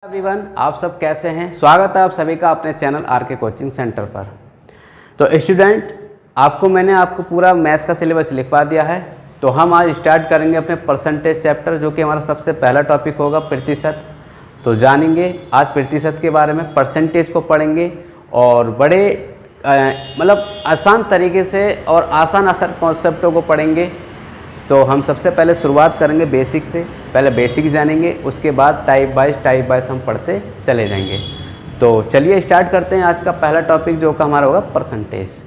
Everyone, आप सब कैसे हैं। स्वागत है आप सभी का अपने चैनल आरके कोचिंग सेंटर पर। तो स्टूडेंट, आपको पूरा मैथ्स का सिलेबस लिखवा दिया है। तो हम आज स्टार्ट करेंगे अपने परसेंटेज चैप्टर, जो कि हमारा सबसे पहला टॉपिक होगा प्रतिशत। तो जानेंगे आज प्रतिशत के बारे में, परसेंटेज को पढ़ेंगे और बड़े मतलब आसान तरीके से और आसान कॉन्सेप्टों को पढ़ेंगे। तो हम सबसे पहले शुरुआत करेंगे बेसिक से। पहले बेसिक जानेंगे, उसके बाद टाइप वाइज हम पढ़ते चले जाएंगे। तो चलिए स्टार्ट करते हैं आज का पहला टॉपिक, जो का हमारा होगा परसेंटेज।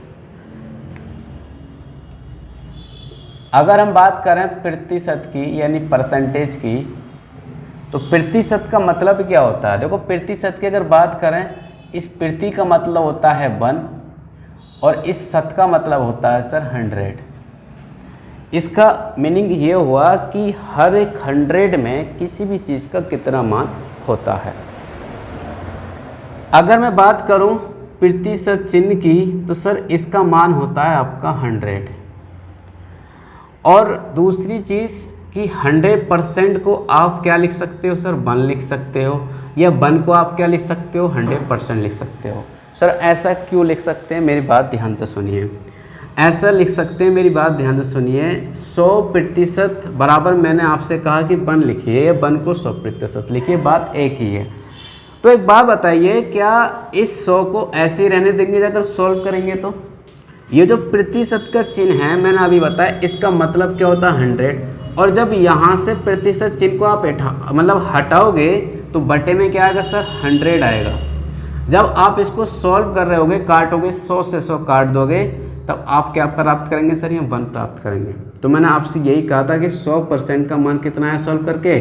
अगर हम बात करें प्रतिशत की यानी परसेंटेज की, तो प्रतिशत का मतलब क्या होता है। देखो, प्रतिशत की अगर बात करें, इस प्रति का मतलब होता है 1 और इस शत का मतलब होता है सर 100। इसका मीनिंग ये हुआ कि हर एक 100 में किसी भी चीज़ का कितना मान होता है। अगर मैं बात करूं प्रतिशत चिन्ह की, तो सर इसका मान होता है आपका 100। और दूसरी चीज़ कि 100% को आप क्या लिख सकते हो सर, 1 लिख सकते हो, या 1 को आप क्या लिख सकते हो, 100% लिख सकते हो। सर ऐसा क्यों लिख सकते हैं, मेरी बात ध्यान से सुनिए। ऐसा लिख सकते हैं, मेरी बात ध्यान से सुनिए। 100% बराबर मैंने आपसे कहा कि 1 लिखिए, 1 को 100% लिखिए, बात एक ही है। तो एक बात बताइए, क्या इस 100 को ऐसे ही रहने देंगे अगर सॉल्व करेंगे तो? ये जो प्रतिशत का चिन्ह है, मैंने अभी बताया, इसका मतलब क्या होता है 100। और जब यहाँ से प्रतिशत चिन्ह को आप हटाओगे तो बटे में क्या आएगा सर, 100 आएगा। जब आप इसको सॉल्व कर रहे होगे, काटोगे, 100 से 100 काट दोगे, तब आप क्या प्राप्त करेंगे सर, ये 1 प्राप्त करेंगे। तो मैंने आपसे यही कहा था कि 100% का मान कितना है सॉल्व करके,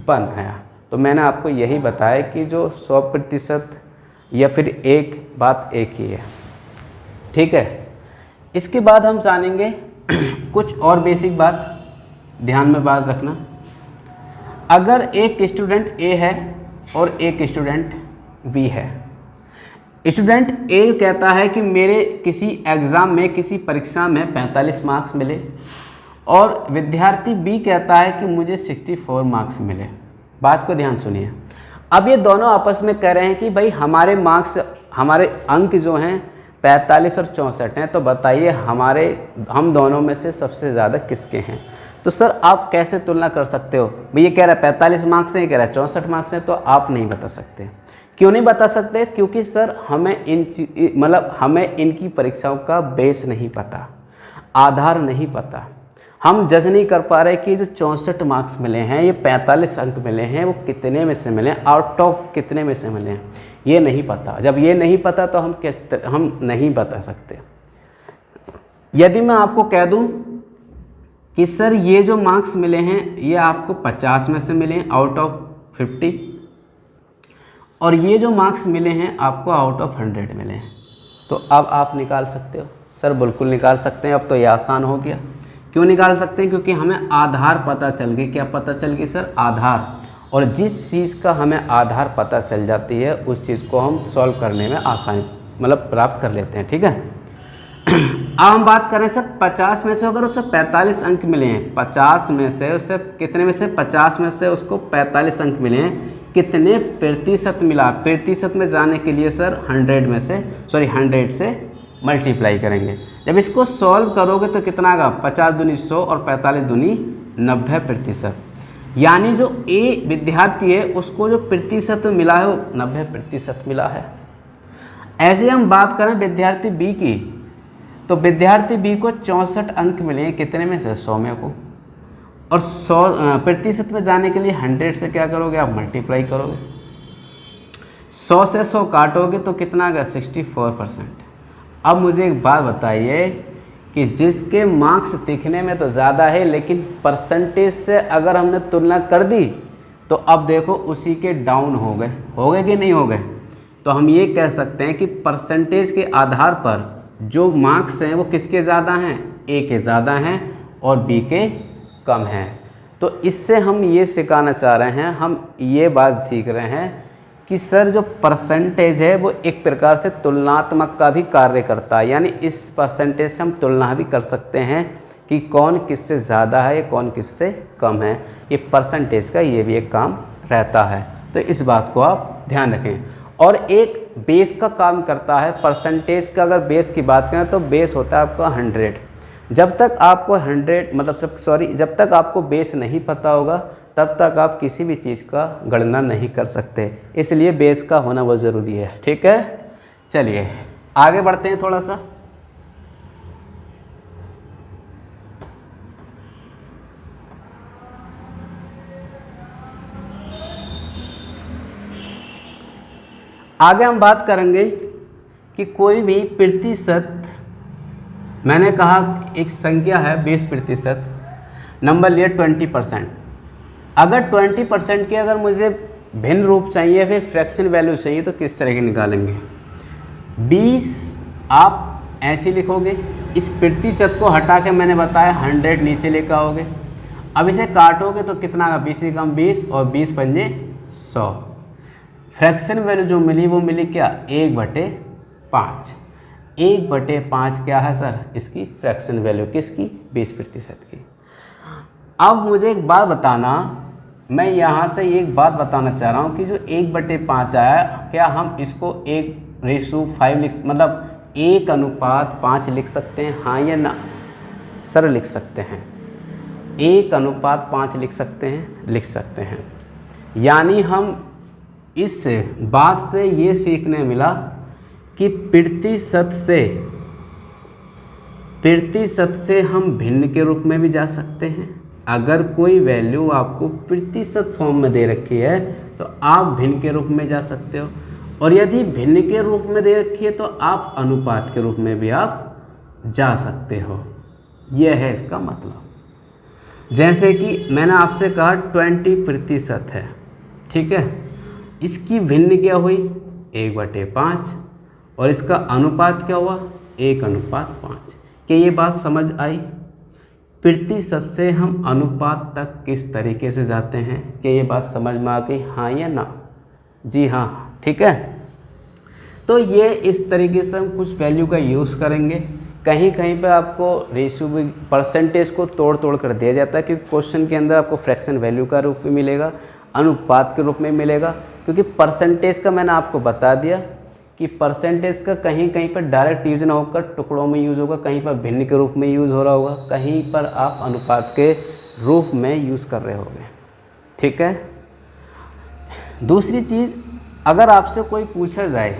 1 आया। तो मैंने आपको यही बताया कि जो 100% या फिर एक बात एक ही है, ठीक है। इसके बाद हम जानेंगे कुछ और बेसिक बात, ध्यान में बात रखना। अगर एक स्टूडेंट ए है और एक स्टूडेंट बी है, स्टूडेंट ए कहता है कि मेरे किसी एग्ज़ाम में, किसी परीक्षा में 45 मार्क्स मिले, और विद्यार्थी बी कहता है कि मुझे 64 मार्क्स मिले। बात को ध्यान सुनिए। अब ये दोनों आपस में कह रहे हैं कि भाई हमारे मार्क्स, हमारे अंक जो हैं 45 और 64 हैं, तो बताइए हम दोनों में से सबसे ज़्यादा किसके हैं। तो सर आप कैसे तुलना कर सकते हो, भाई ये कह रहा है 45 मार्क्स हैं, ये कह रहा है 64 मार्क्स हैं, तो आप नहीं बता सकते। क्यों नहीं बता सकते? क्योंकि सर हमें हमें इनकी परीक्षाओं का बेस नहीं पता, आधार नहीं पता। हम जज नहीं कर पा रहे कि जो 64 मार्क्स मिले हैं, ये 45 अंक मिले हैं, वो कितने में से मिले हैं, आउट ऑफ कितने में से मिले हैं, ये नहीं पता। जब ये नहीं पता तो हम नहीं बता सकते। यदि मैं आपको कह दूं कि सर ये जो मार्क्स मिले हैं, ये आपको 50 में से मिले हैं आउट ऑफ 50, और ये जो मार्क्स मिले हैं आपको आउट ऑफ 100 मिले हैं, तो अब आप निकाल सकते हो? सर बिल्कुल निकाल सकते हैं। अब तो ये आसान हो गया। क्यों निकाल सकते हैं? क्योंकि हमें आधार पता चल गई। क्या पता चल गई सर? आधार। और जिस चीज़ का हमें आधार पता चल जाती है, उस चीज़ को हम सॉल्व करने में आसानी प्राप्त कर लेते हैं, ठीक है। अब हम बात करें सर 50 में से अगर उसे 45 अंक मिले हैं, 50 में से उसे कितने में से, 50 में से उसको 45 अंक मिले हैं, कितने प्रतिशत मिला? प्रतिशत में जाने के लिए सर 100 से मल्टीप्लाई करेंगे। जब इसको सॉल्व करोगे तो कितना आएगा, 50 दूनी 100 और 45 दूनी 90%। यानी जो ए विद्यार्थी है उसको जो प्रतिशत मिला है वो 90% मिला है। ऐसे हम बात करें विद्यार्थी बी की, तो विद्यार्थी बी को 64 अंक मिले हैं, कितने में से, 100 में को। और 100 प्रतिशत में जाने के लिए 100 से क्या करोगे आप, मल्टीप्लाई करोगे। 100 से 100 काटोगे तो कितना आ गया, 64%। अब मुझे एक बात बताइए कि जिसके मार्क्स दिखने में तो ज़्यादा है, लेकिन परसेंटेज से अगर हमने तुलना कर दी तो अब देखो उसी के डाउन हो गए कि नहीं हो गए। तो हम ये कह सकते हैं कि परसेंटेज के आधार पर जो मार्क्स हैं वो किसके ज़्यादा हैं, ए के ज़्यादा हैं और बी के कम है। तो इससे हम ये सिखाना चाह रहे हैं, हम ये बात सीख रहे हैं कि सर जो परसेंटेज है वो एक प्रकार से तुलनात्मक का भी कार्य करता है। यानी इस परसेंटेज से हम तुलना भी कर सकते हैं कि कौन किससे ज़्यादा है, कौन किससे कम है। ये परसेंटेज का ये भी एक काम रहता है। तो इस बात को आप ध्यान रखें। और एक बेस का काम करता है, परसेंटेज का अगर बेस की बात करें तो बेस होता है आपका 100। जब तक आपको 100 मतलब जब तक आपको बेस नहीं पता होगा तब तक आप किसी भी चीज़ का गणना नहीं कर सकते, इसलिए बेस का होना बहुत ज़रूरी है। ठीक है, चलिए आगे बढ़ते हैं थोड़ा सा। आगे हम बात करेंगे कि कोई भी प्रतिशत, मैंने कहा एक संख्या है 20%, नंबर लिया 20%। अगर 20% के अगर मुझे भिन्न रूप चाहिए, फिर फ्रैक्शन वैल्यू चाहिए, तो किस तरह के निकालेंगे? 20 आप ऐसे लिखोगे, इस प्रतिशत को हटा के मैंने बताया 100 नीचे लेकर आओगे। अब इसे काटोगे तो कितना आएगा? 20 कम 20 और 20 पंजे 100। फ्रैक्शन वैल्यू जो मिली वो मिली क्या? 1/5। 1/5 क्या है सर? इसकी फ्रैक्शन वैल्यू, किसकी? 20% की। अब मुझे एक बात बताना, मैं यहाँ से एक बात बताना चाह रहा हूँ कि जो 1/5 आया, क्या हम इसको 1:5 मतलब 1:5 लिख सकते हैं, हाँ या ना? सर लिख सकते हैं, 1:5 लिख सकते हैं, लिख सकते हैं। यानी हम इस बात से ये सीखने मिला कि प्रतिशत से हम भिन्न के रूप में भी जा सकते हैं। अगर कोई वैल्यू आपको प्रतिशत फॉर्म में दे रखी है तो आप भिन्न के रूप में जा सकते हो, और यदि भिन्न के रूप में दे रखी है तो आप अनुपात के रूप में भी आप जा सकते हो। यह है इसका मतलब। जैसे कि मैंने आपसे कहा 20% है, ठीक है, इसकी भिन्न क्या हुई? 1/5, और इसका अनुपात क्या हुआ? 1:5। क्या ये बात समझ आई? प्रतिशत से हम अनुपात तक किस तरीके से जाते हैं, क्या ये बात समझ में आ गई, हाँ या ना? जी हाँ, ठीक है। तो ये इस तरीके से हम कुछ वैल्यू का यूज़ करेंगे। कहीं कहीं पे आपको रेशियो भी, परसेंटेज को तोड़ तोड़ कर दिया जाता है, क्योंकि क्वेश्चन के अंदर आपको फ्रैक्शन वैल्यू का रूप में मिलेगा, अनुपात के रूप में मिलेगा। क्योंकि परसेंटेज का मैंने आपको बता दिया कि परसेंटेज का कहीं कहीं पर डायरेक्ट यूज ना होकर टुकड़ों में यूज़ होगा, कहीं पर भिन्न के रूप में यूज़ हो रहा होगा, कहीं पर आप अनुपात के रूप में यूज़ कर रहे होंगे। ठीक है। दूसरी चीज़, अगर आपसे कोई पूछा जाए,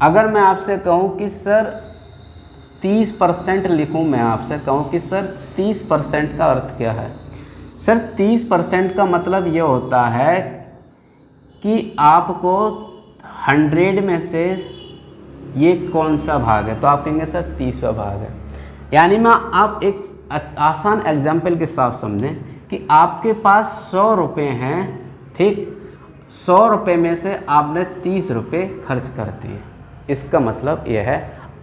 अगर मैं आपसे कहूँ कि सर 30% लिखूँ, मैं आपसे कहूँ कि सर 30% का अर्थ क्या है? सर 30% का मतलब ये होता है कि आपको 100 में से ये कौन सा भाग है, तो आप कहेंगे सर 30वां भाग है। यानी मैं आप एक आसान एग्जाम्पल के साथ समझें कि आपके पास 100 रुपये हैं, ठीक, 100 रुपये में से आपने 30 रुपये खर्च कर दिए। इसका मतलब यह है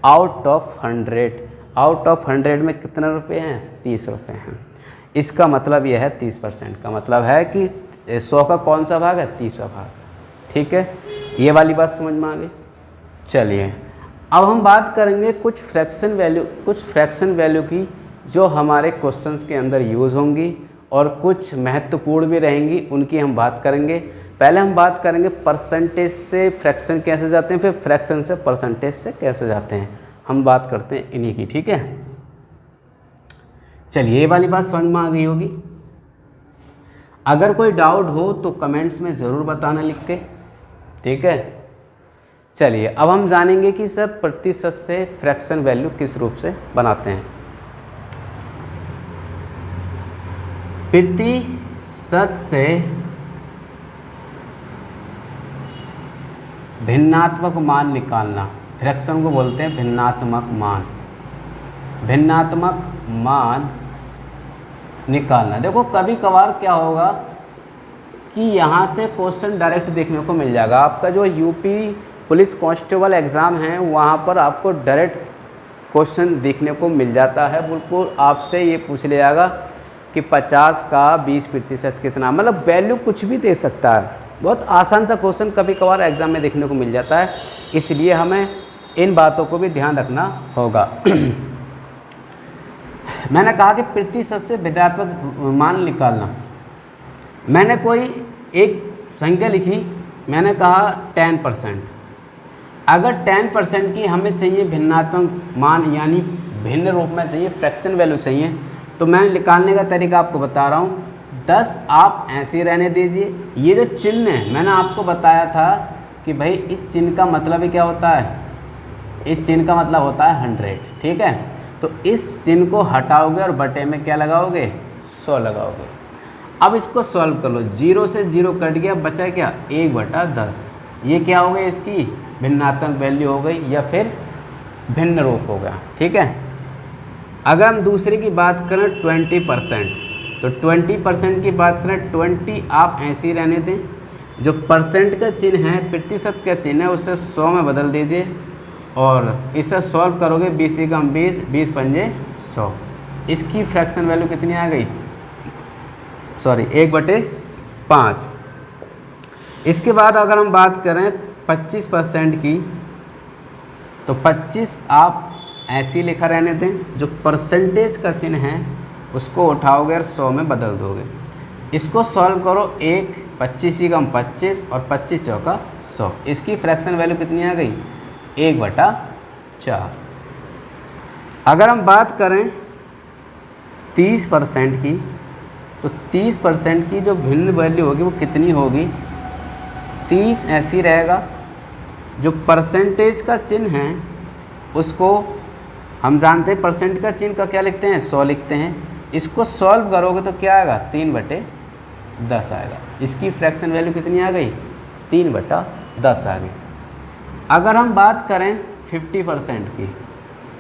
आउट ऑफ 100 में कितने रुपये हैं? 30 रुपये हैं। इसका मतलब यह है 30% का मतलब है कि 100 का कौन सा भाग है? 30वां भाग। ठीक है, ये वाली बात समझ में आ गई। चलिए अब हम बात करेंगे कुछ फ्रैक्शन वैल्यू की जो हमारे क्वेश्चंस के अंदर यूज़ होंगी और कुछ महत्वपूर्ण भी रहेंगी, उनकी हम बात करेंगे। पहले हम बात करेंगे परसेंटेज से फ्रैक्शन कैसे जाते हैं, फिर फ्रैक्शन से परसेंटेज से कैसे जाते हैं। हम बात करते हैं इन्हीं की। ठीक है, चलिए ये वाली बात समझ में आ गई होगी। अगर कोई डाउट हो तो कमेंट्स में ज़रूर बताना लिख के। ठीक है, चलिए अब हम जानेंगे कि सर प्रतिशत से फ्रैक्शन वैल्यू किस रूप से बनाते हैं। प्रतिशत से भिन्नात्मक मान निकालना, फ्रैक्शन को बोलते हैं भिन्नात्मक मान। भिन्नात्मक मान निकालना, देखो कभी कभार क्या होगा कि यहाँ से क्वेश्चन डायरेक्ट देखने को मिल जाएगा। आपका जो यूपी पुलिस कांस्टेबल एग्ज़ाम है वहाँ पर आपको डायरेक्ट क्वेश्चन देखने को मिल जाता है। बिल्कुल आपसे ये पूछ ले जाएगा कि 50 का 20% कितना, मतलब वैल्यू कुछ भी दे सकता है। बहुत आसान सा क्वेश्चन कभी कभार एग्ज़ाम में देखने को मिल जाता है, इसलिए हमें इन बातों को भी ध्यान रखना होगा। मैंने कहा कि प्रतिशत से भिन्नात्मक मान निकालना। मैंने कोई एक संख्या लिखी, मैंने कहा 10%। अगर 10% की हमें चाहिए भिन्नात्मक मान, यानी भिन्न रूप में चाहिए, फ्रैक्शन वैल्यू चाहिए, तो मैं निकालने का तरीका आपको बता रहा हूँ। 10 आप ऐसे ही रहने दीजिए। ये जो चिन्ह है, मैंने आपको बताया था कि भाई इस चिन्ह का मतलब ही क्या होता है, इस चिन्ह का मतलब होता है 100, ठीक है। तो इस चिन्ह को हटाओगे और बटे में क्या लगाओगे, 100 लगाओगे। अब इसको सॉल्व कर लो, 0 से 0 कट गया, बचा क्या, 1/10। ये क्या हो गई, इसकी भिन्नात्मक वैल्यू हो गई या फिर भिन्न रूप हो गया, ठीक है। अगर हम दूसरे की बात करें 20%, तो 20% की बात करें, 20 आप ऐसे ही रहने दें। जो परसेंट का चिन्ह है, प्रतिशत का चिन्ह है, उससे 100 में बदल दीजिए और इसे सॉल्व करोगे, 20 × 20, 20 × 5 = 100। इसकी फ्रैक्शन वैल्यू कितनी आ गई, सॉरी 1/5। इसके बाद अगर हम बात करें 25% की, तो 25 आप ऐसे ही लिखा रहने दें। जो परसेंटेज का चिन्ह है उसको उठाओगे और 100 में बदल दोगे। इसको सॉल्व करो, 1 25 × 25 और 25 × 100। इसकी फ्रैक्शन वैल्यू कितनी आ गई, 1/4। अगर हम बात करें 30% की, तो 30% की जो भिन्न वैल्यू होगी वो कितनी होगी, 30 ऐसे ही रहेगा। जो परसेंटेज का चिन्ह है उसको हम जानते हैं, परसेंट का चिन्ह का क्या लिखते हैं, 100 लिखते हैं। इसको सॉल्व करोगे तो क्या आएगा, 3/10 आएगा। इसकी फ्रैक्शन वैल्यू कितनी आ गई, 3/10 आ गई। अगर हम बात करें 50% की,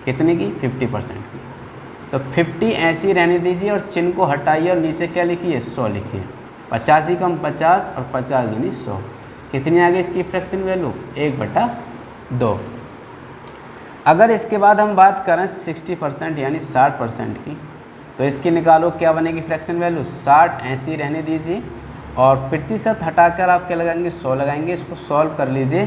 कितने की, 50% की, तो 50 ऐसे ही रहने दीजिए और चिन्ह को हटाइए और नीचे क्या लिखिए, 100 लिखिए। 85 × 50 और 50 × 100 कितनी आ गई इसकी फ्रैक्शन वैल्यू, 1/2। अगर इसके बाद हम बात करें 60% यानी 60% की, तो इसकी निकालो, क्या बनेगी फ्रैक्शन वैल्यू, 60 ऐसे ही रहने दीजिए और प्रतिशत हटाकर आप क्या लगाएंगे, 100 लगाएंगे। इसको सॉल्व कर लीजिए,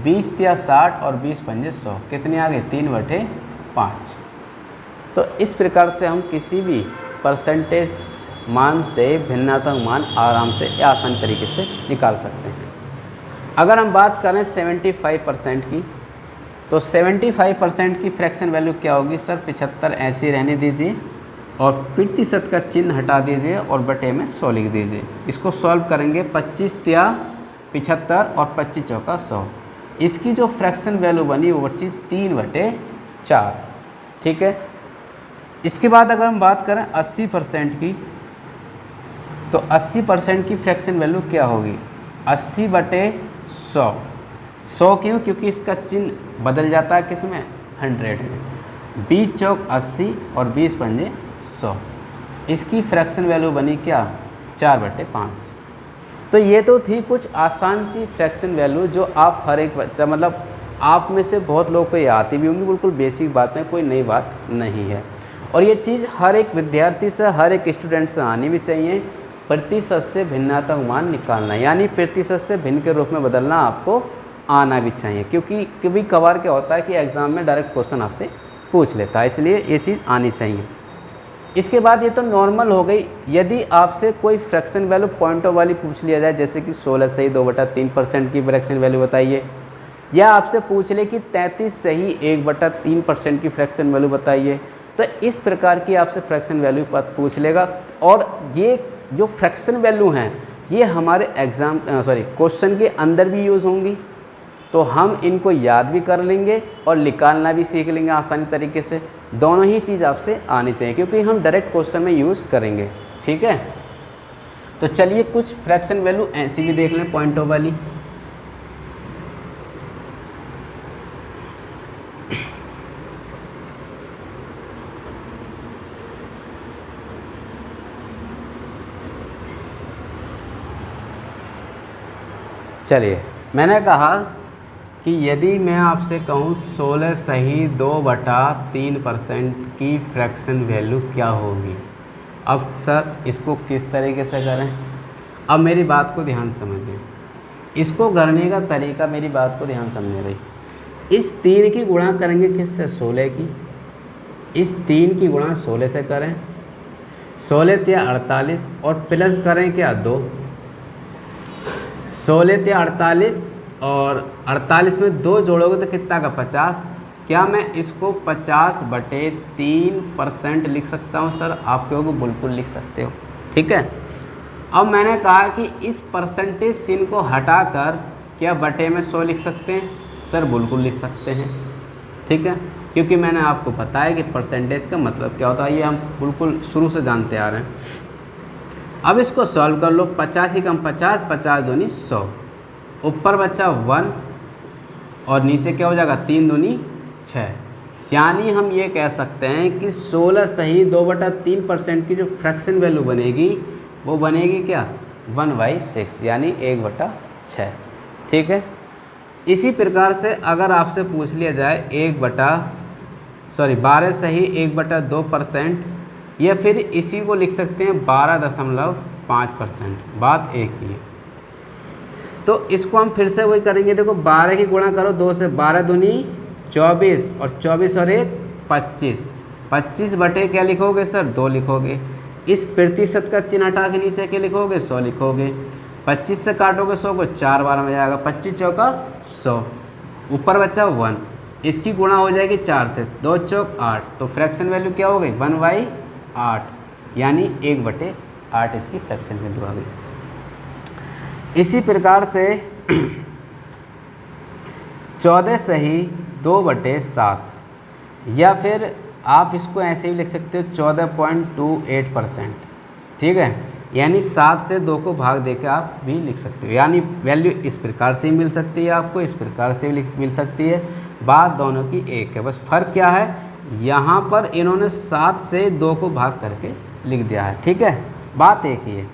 20 × 60 और 20 × 5 = 100 कितनी आ गई, 3/5। तो इस प्रकार से हम किसी भी परसेंटेज मान से भिन्नात्मक मान आराम से या आसान तरीके से निकाल सकते हैं। अगर हम बात करें 75% की, तो 75% की फ्रैक्शन वैल्यू क्या होगी सर, 75 ऐसे ही रहने दीजिए और प्रतिशत का चिन्ह हटा दीजिए और बटे में 100 लिख दीजिए। इसको सॉल्व करेंगे, 25 × 75 और 25 × 100। इसकी जो फ्रैक्शन वैल्यू बनी वो बची 3/4, ठीक है। इसके बाद अगर हम बात करें 80% की, तो 80% की फ्रैक्शन वैल्यू क्या होगी, 80/100। 100 क्यों, क्योंकि इसका चिन्ह बदल जाता है किस में, 100 में। 20 × 80 और 20 × 5 = 100। इसकी फ्रैक्शन वैल्यू बनी क्या, 4/5। तो ये तो थी कुछ आसान सी फ्रैक्शन वैल्यू जो आप हर एक बच्चा, मतलब आप में से बहुत लोगों को ये आती भी होंगी, बिल्कुल बेसिक बातें, कोई नई बात नहीं है। और ये चीज़ हर एक विद्यार्थी से, हर एक स्टूडेंट से आनी भी चाहिए। प्रतिशत से भिन्नात्मक मान निकालना, यानी प्रतिशत से भिन्न के रूप में बदलना आपको आना भी चाहिए, क्योंकि कभी कभार क्या होता है कि एग्ज़ाम में डायरेक्ट क्वेश्चन आपसे पूछ लेता है, इसलिए ये चीज़ आनी चाहिए। इसके बाद ये तो नॉर्मल हो गई। यदि आपसे कोई फ्रैक्शन वैल्यू पॉइंटों वाली पूछ लिया जाए, जैसे कि 16 सही 2/3% की फ्रैक्शन वैल्यू बताइए, या आपसे पूछ ले कि 33 सही 1/3% की फ्रैक्शन वैल्यू बताइए, तो इस प्रकार की आपसे फ्रैक्शन वैल्यू पूछ लेगा। और ये जो फ्रैक्शन वैल्यू हैं ये हमारे क्वेश्चन के अंदर भी यूज़ होंगी, तो हम इनको याद भी कर लेंगे और निकालना भी सीख लेंगे आसानी तरीके से। दोनों ही चीज़ आपसे आनी चाहिए, क्योंकि हम डायरेक्ट क्वेश्चन में यूज़ करेंगे, ठीक है। तो चलिए कुछ फ्रैक्शन वैल्यू ऐसी भी देख लें पॉइंटों वाली। चलिए, मैंने कहा कि यदि मैं आपसे कहूँ 16 सही 2/3% की फ्रैक्शन वैल्यू क्या होगी। अब सर इसको किस तरीके से करें, अब मेरी बात को ध्यान समझिए। इसको करने का तरीका, मेरी बात को ध्यान समझिए भाई। इस 3 की गुणा करेंगे किससे, 16 की। इस 3 की गुणा 16 से करें, 16 × 48 और प्लस करें क्या 2। 16 थे 48 और 48 में 2 जोड़ोगे तो कितना का 50। क्या मैं इसको 50/3% लिख सकता हूँ सर? आप कहोगे बिल्कुल लिख सकते हो। ठीक है, अब मैंने कहा कि इस परसेंटेज चिन्ह को हटाकर क्या बटे में 100 लिख सकते हैं? सर बिल्कुल लिख सकते हैं। ठीक है, क्योंकि मैंने आपको बताया कि परसेंटेज का मतलब क्या होता है, ये हम बिल्कुल शुरू से जानते आ रहे हैं। अब इसको सॉल्व कर लो। 50 ही कम 50, 50 दूनी 100, ऊपर बच्चा 1 और नीचे क्या हो जाएगा 3 दूनी 6। यानी हम ये कह सकते हैं कि 16 सही 2/3% की जो फ्रैक्शन वैल्यू बनेगी वो बनेगी क्या 1/6 यानी 1/6। ठीक है, इसी प्रकार से अगर आपसे पूछ लिया जाए 12 सही 1/2%, या फिर इसी को लिख सकते हैं 12.5%, बात एक ही है। तो इसको हम फिर से वही करेंगे। देखो 12 की गुणा करो 2 से, 12 दूनी 24 और 24 और 1 25। 25 बटे क्या लिखोगे सर 2 लिखोगे। इस प्रतिशत का चिन्ह हटा के नीचे क्या लिखोगे 100 लिखोगे। 25 से काटोगे 100 को 4 बार में जाएगा, 25 चौका 100, ऊपर बच्चा 1, इसकी गुणा हो जाएगी 4 से, 2 चौक 8, तो फ्रैक्शन वैल्यू क्या हो गई 1/8 यानी 1/8 इसकी फ्रैक्शन वैल्यू आ गई। इसी प्रकार से 14 सही 2/7, या फिर आप इसको ऐसे भी लिख सकते हो 14.28%। ठीक है, यानी 7 से 2 को भाग देकर आप भी लिख सकते हो। यानी वैल्यू इस प्रकार से ही मिल सकती है, आपको इस प्रकार से भी मिल सकती है। बात दोनों की एक है, बस फ़र्क क्या है यहाँ पर इन्होंने 7 से 2 को भाग करके लिख दिया है। ठीक है, बात एक ही है।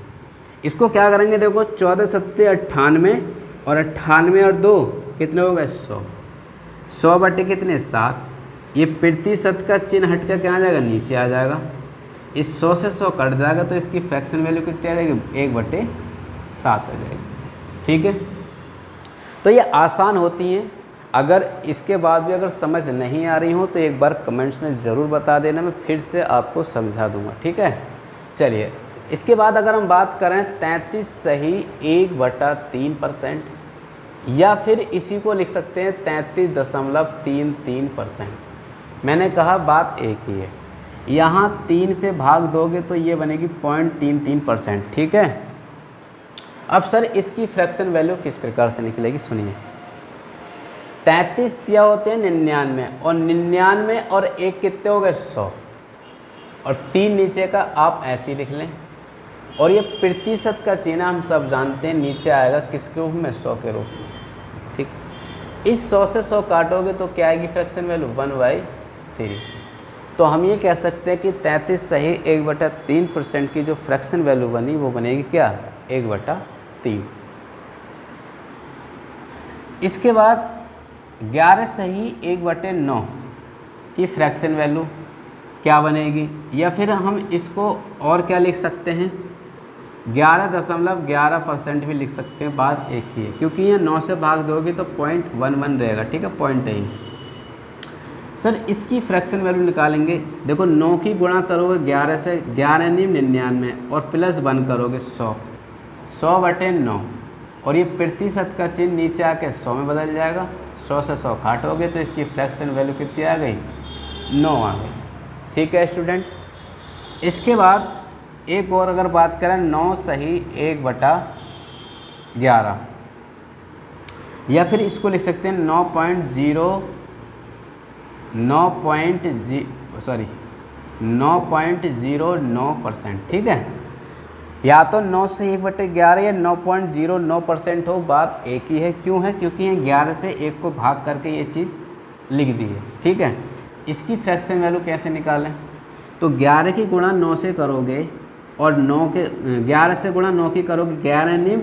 इसको क्या करेंगे, देखो 14 सत्ते 98 और 98 और 2 कितने हो गए 100। 100 बटे कितने 7, ये प्रतिशत का चिन्ह हट कर क्या आ जाएगा नीचे आ जाएगा। इस 100 से 100 कट जाएगा तो इसकी फ्रैक्शन वैल्यू कितनी आ जाएगी 1/7 आ जाएगी। ठीक है, तो ये आसान होती हैं। अगर इसके बाद भी अगर समझ नहीं आ रही हो तो एक बार कमेंट्स में ज़रूर बता देना, मैं फिर से आपको समझा दूंगा। ठीक है, चलिए इसके बाद अगर हम बात करें 33 सही 1/3%, या फिर इसी को लिख सकते हैं 33.33%। मैंने कहा बात एक ही है, यहाँ 3 से भाग दोगे तो ये बनेगी 0.33%। ठीक है, अब सर इसकी फ्रैक्शन वैल्यू किस प्रकार से निकलेगी सुनिए। 33 क्या होते हैं 99, और 99 और 1 कितने हो गए 100, और 3 नीचे का आप ऐसे ही लिख लें। और ये प्रतिशत का चिन्ह हम सब जानते हैं नीचे आएगा किसके रूप में 100 के रूप में। ठीक, इस 100 से 100 काटोगे तो क्या आएगी फ्रैक्शन वैल्यू 1/3। तो हम ये कह सकते हैं कि 33 सही 1/3% की जो फ्रैक्शन वैल्यू बनी वो बनेगी क्या 1/3। इसके बाद 11 सही 1/9 की फ्रैक्शन वैल्यू क्या बनेगी, या फिर हम इसको और क्या लिख सकते हैं 11.11% भी लिख सकते हैं। बात एक ही है, क्योंकि ये 9 से भाग दोगे तो 0.11 रहेगा। ठीक है, पॉइंट नहीं। सर इसकी फ्रैक्शन वैल्यू निकालेंगे। देखो 9 की गुणा करोगे 11 से, 11 नहीं 99, और प्लस 1 करोगे 100, 100/9, और ये प्रतिशत का चिन्ह नीचे आके 100 में बदल जाएगा। 100 से 100 काटोगे तो इसकी फ्रैक्शन वैल्यू कितनी आ गई 9 आ गई। ठीक है स्टूडेंट्स, इसके बाद एक और अगर बात करें 9 सही 1/11, या फिर इसको लिख सकते हैं 9.09%। ठीक है, या तो 9 से 1/11 या 9.09% हो, बात एक ही है। क्यों है, क्योंकि ये 11 से 1 को भाग करके ये चीज़ लिख दी है। ठीक है, इसकी फ्रैक्शन वैल्यू कैसे निकालें, तो 11 की गुणा 9 से करोगे और 11 से गुणा 9 की करोगे 11 9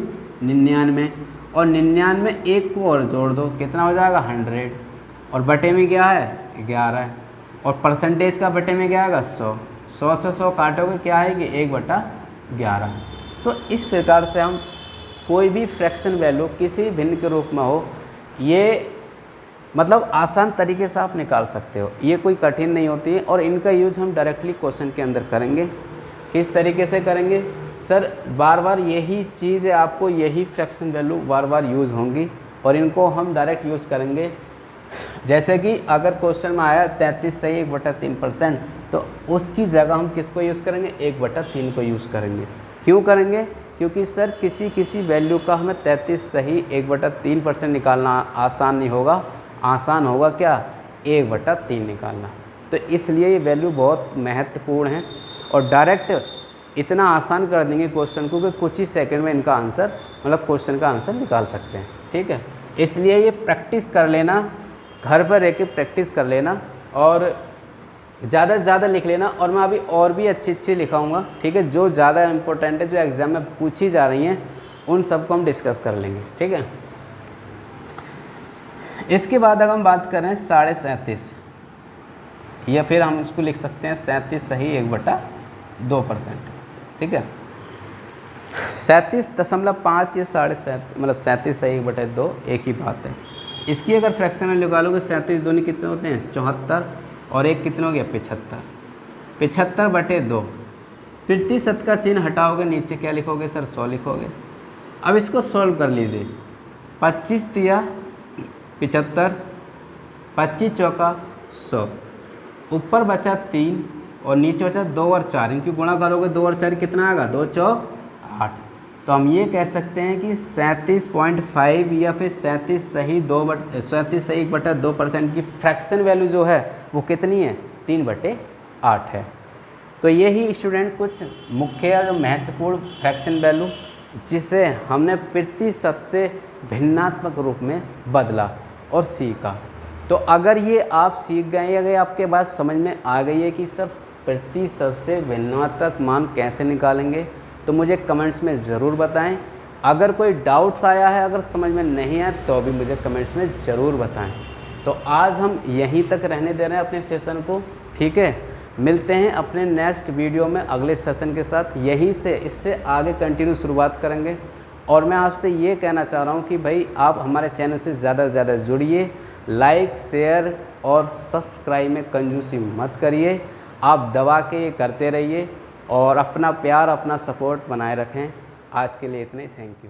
99, और 99 1 को और जोड़ दो कितना हो जाएगा 100, और बटे में क्या है 11 है, और परसेंटेज का बटे में क्या आएगा 100। 100 से 100 काटोगे क्या आएगी 1/11। तो इस प्रकार से हम कोई भी फ्रैक्शन वैल्यू किसी भिन्न के रूप में हो, ये मतलब आसान तरीके से आप निकाल सकते हो, ये कोई कठिन नहीं होती है। और इनका यूज़ हम डायरेक्टली क्वेश्चन के अंदर करेंगे। किस तरीके से करेंगे, सर बार बार यही चीज़ है, आपको यही फ्रैक्शन वैल्यू बार बार यूज़ होंगी और इनको हम डायरेक्ट यूज़ करेंगे। जैसे कि अगर क्वेश्चन में आया 33 सही 1/3%, तो उसकी जगह हम किसको यूज़ करेंगे, 1/3 को यूज़ करेंगे। क्यों करेंगे, क्योंकि सर किसी वैल्यू का हमें 33 सही 1/3% निकालना आसान नहीं होगा, आसान होगा क्या 1/3 निकालना। तो इसलिए ये वैल्यू बहुत महत्वपूर्ण है और डायरेक्ट इतना आसान कर देंगे क्वेश्चन को कि कुछ ही सेकंड में इनका आंसर, मतलब क्वेश्चन का आंसर निकाल सकते हैं। ठीक है, इसलिए ये प्रैक्टिस कर लेना, घर पर रह के प्रैक्टिस कर लेना और ज़्यादा से ज़्यादा लिख लेना। और मैं अभी और भी अच्छी लिखाऊंगा, ठीक है, जो ज़्यादा इम्पोर्टेंट है, जो एग्ज़ाम में पूछी जा रही हैं, उन सबको हम डिस्कस कर लेंगे। ठीक है, इसके बाद अगर हम बात करें 37.5, या फिर हम इसको लिख सकते हैं 37 सही 1/2%। ठीक है, 37.5 या 37, मतलब 37 सही 1/2 एक ही बात है। इसकी अगर फ्रैक्शन में निकालोगे 37 दोनों कितने होते हैं 74 और एक कितने हो गया 75, 75/2। प्रतिशत का चिन्ह हटाओगे, नीचे क्या लिखोगे सर 100 लिखोगे। अब इसको सॉल्व कर लीजिए, 25 तिया 75, 25 चौका 100, ऊपर बचा 3 और नीचे बचा 2 और 4, इनकी गुणा करोगे 2 और 4 कितना आएगा 2 चौक 8। तो हम ये कह सकते हैं कि 37.5 या फिर 37 सही 1/2% की फ्रैक्शन वैल्यू जो है वो कितनी है 3/8 है। तो यही स्टूडेंट कुछ मुख्य जो महत्वपूर्ण फ्रैक्शन वैल्यू जिसे हमने प्रतिशत से भिन्नात्मक रूप में बदला और सीखा। तो अगर ये आप सीख गए, अगर आपके बात समझ में आ गई है कि सर प्रतिशत से भिन्नात्मक मान कैसे निकालेंगे, तो मुझे कमेंट्स में ज़रूर बताएं। अगर कोई डाउट्स आया है, अगर समझ में नहीं आया, तो भी मुझे कमेंट्स में ज़रूर बताएं। तो आज हम यहीं तक रहने दे रहे हैं अपने सेशन को। ठीक है, मिलते हैं अपने नेक्स्ट वीडियो में अगले सेशन के साथ। यहीं से इससे आगे कंटिन्यू शुरुआत करेंगे। और मैं आपसे ये कहना चाह रहा हूँ कि भाई आप हमारे चैनल से ज़्यादा से ज़्यादा जुड़िए, लाइक शेयर और सब्सक्राइब में कंजूसी मत करिए, आप दबा के ये करते रहिए और अपना प्यार अपना सपोर्ट बनाए रखें। आज के लिए इतना ही, थैंक यू।